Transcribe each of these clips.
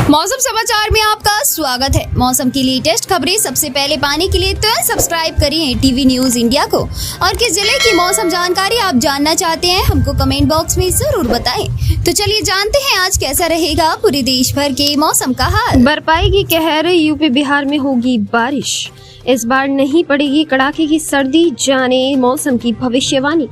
मौसम समाचार में आपका स्वागत है। मौसम की लेटेस्ट खबरें सबसे पहले पाने के लिए तुरंत सब्सक्राइब करिए टीवी न्यूज इंडिया को। और किस जिले की मौसम जानकारी आप जानना चाहते हैं, हमको कमेंट बॉक्स में जरूर बताएं। तो चलिए जानते हैं आज कैसा रहेगा पूरे देश भर के मौसम का हाल। बरपाएगी कहर, यूपी बिहार में होगी बारिश। इस बार नहीं पड़ेगी कड़ाके की सर्दी, जाने मौसम की भविष्यवाणी।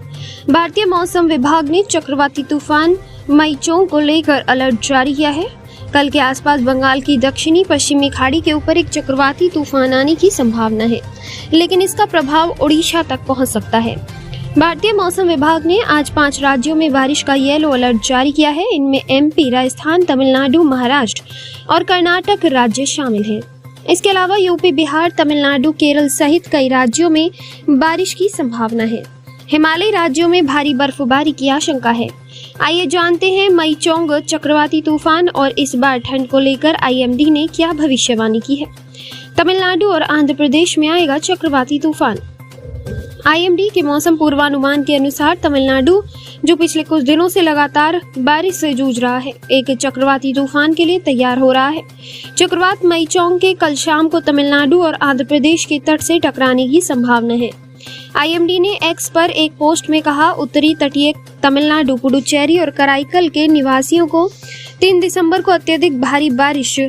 भारतीय मौसम विभाग ने चक्रवाती तूफान माईचोंग को लेकर अलर्ट जारी किया है। कल के आसपास बंगाल की दक्षिणी पश्चिमी खाड़ी के ऊपर एक चक्रवाती तूफान आने की संभावना है, लेकिन इसका प्रभाव ओडिशा तक पहुंच सकता है। भारतीय मौसम विभाग ने आज 5 राज्यों में बारिश का येलो अलर्ट जारी किया है। इनमें एमपी, राजस्थान, तमिलनाडु, महाराष्ट्र और कर्नाटक राज्य शामिल हैं। इसके अलावा यूपी, बिहार, तमिलनाडु, केरल सहित कई राज्यों में बारिश की संभावना है। हिमालयी राज्यों में भारी बर्फबारी की आशंका है। आइए जानते हैं माईचोंग चक्रवाती तूफान और इस बार ठंड को लेकर आईएमडी ने क्या भविष्यवाणी की है। तमिलनाडु और आंध्र प्रदेश में आएगा चक्रवाती तूफान। आईएमडी के मौसम पूर्वानुमान के अनुसार तमिलनाडु, जो पिछले कुछ दिनों से लगातार बारिश से जूझ रहा है, एक चक्रवाती तूफान के लिए तैयार हो रहा है। चक्रवात माईचोंग के कल शाम को तमिलनाडु और आंध्र प्रदेश के तट से टकराने की संभावना है। आईएमडी ने एक्स पर एक पोस्ट में कहा, उत्तरी तटीय तमिलनाडु, पुडुचेरी और कराईकल के निवासियों को 3 दिसंबर को अत्यधिक भारी बारिश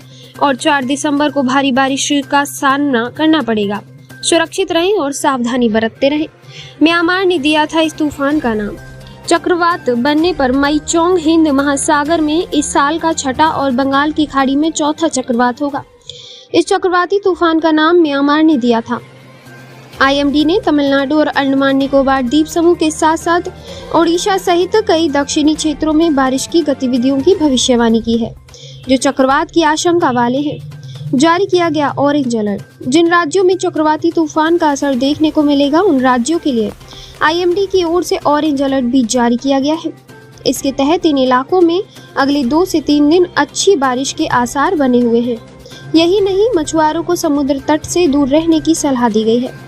और 4 दिसंबर को भारी बारिश का सामना करना पड़ेगा। सुरक्षित रहें और सावधानी बरतते रहें। म्यांमार ने दिया था इस तूफान का नाम। चक्रवात बनने पर माईचोंग हिंद महासागर में इस साल का छठा और बंगाल की खाड़ी में चौथा चक्रवात होगा। इस चक्रवाती तूफान का नाम म्यांमार ने दिया था। आईएमडी ने तमिलनाडु और अंडमान निकोबार द्वीप समूह के साथ साथ ओडिशा सहित कई दक्षिणी क्षेत्रों में बारिश की गतिविधियों की भविष्यवाणी की है, जो चक्रवात की आशंका वाले हैं। जारी किया गया ऑरेंज अलर्ट। जिन राज्यों में चक्रवाती तूफान का असर देखने को मिलेगा, उन राज्यों के लिए आईएमडी की ओर से ऑरेंज अलर्ट भी जारी किया गया है। इसके तहत इन इलाकों में अगले 2 से 3 दिन अच्छी बारिश के आसार बने हुए हैं। यही नहीं, मछुआरों को समुद्र तट से दूर रहने की सलाह दी गई है।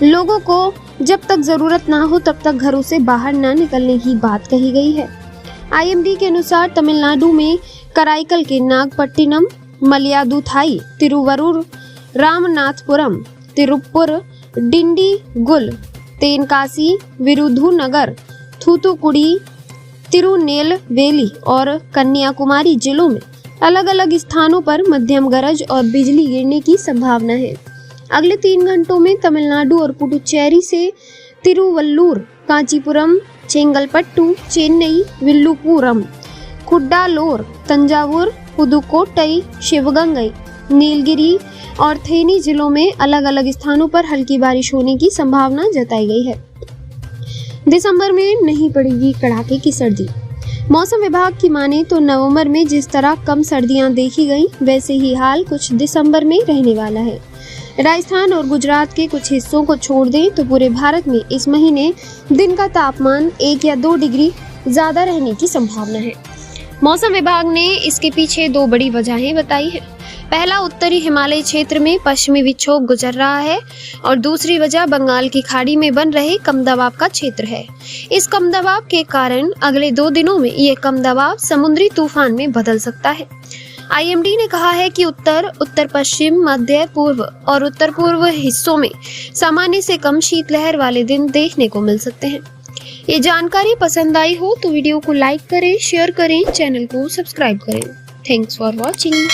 लोगों को जब तक जरूरत ना हो तब तक घरों से बाहर न निकलने की बात कही गई है। आईएमडी के अनुसार तमिलनाडु में कराईकल के नागपट्टिनम, मलयादुथाई, तिरुवरूर, रामनाथपुरम, तिरुप्पुर, डिंडीगुल, तेनकासी, विरुधुनगर, थूथुकुडी, तिरुनेलवेली और कन्याकुमारी जिलों में अलग अलग स्थानों पर मध्यम गरज और बिजली गिरने की संभावना है। अगले 3 घंटों में तमिलनाडु और पुडुचेरी से तिरुवल्लुर, कांचीपुरम, चेंगलपट्टू, चेन्नई, विल्लुपुरम, कुड्डालोर, तंजावुर, पुदुकोट्टई, शिवगंगई, नीलगिरी और थेनी जिलों में अलग अलग स्थानों पर हल्की बारिश होने की संभावना जताई गई है। दिसंबर में नहीं पड़ेगी कड़ाके की सर्दी। मौसम विभाग की माने तो नवंबर में जिस तरह कम सर्दियां देखी गई, वैसे ही हाल कुछ दिसंबर में रहने वाला है। राजस्थान और गुजरात के कुछ हिस्सों को छोड़ दें तो पूरे भारत में इस महीने दिन का तापमान 1 या 2 डिग्री ज्यादा रहने की संभावना है। मौसम विभाग ने इसके पीछे 2 बड़ी वजहें बताई है। पहला, उत्तरी हिमालय क्षेत्र में पश्चिमी विक्षोभ गुजर रहा है और दूसरी वजह बंगाल की खाड़ी में बन रहे कम दबाव का क्षेत्र है। इस कम दबाव के कारण अगले 2 दिनों में ये कम दबाव समुद्री तूफान में बदल सकता है। आईएमडी ने कहा है कि उत्तर, उत्तर पश्चिम, मध्य पूर्व और उत्तर पूर्व हिस्सों में सामान्य से कम शीतलहर वाले दिन देखने को मिल सकते हैं। ये जानकारी पसंद आई हो तो वीडियो को लाइक करें, शेयर करें, चैनल को सब्सक्राइब करें। Thanks for watching.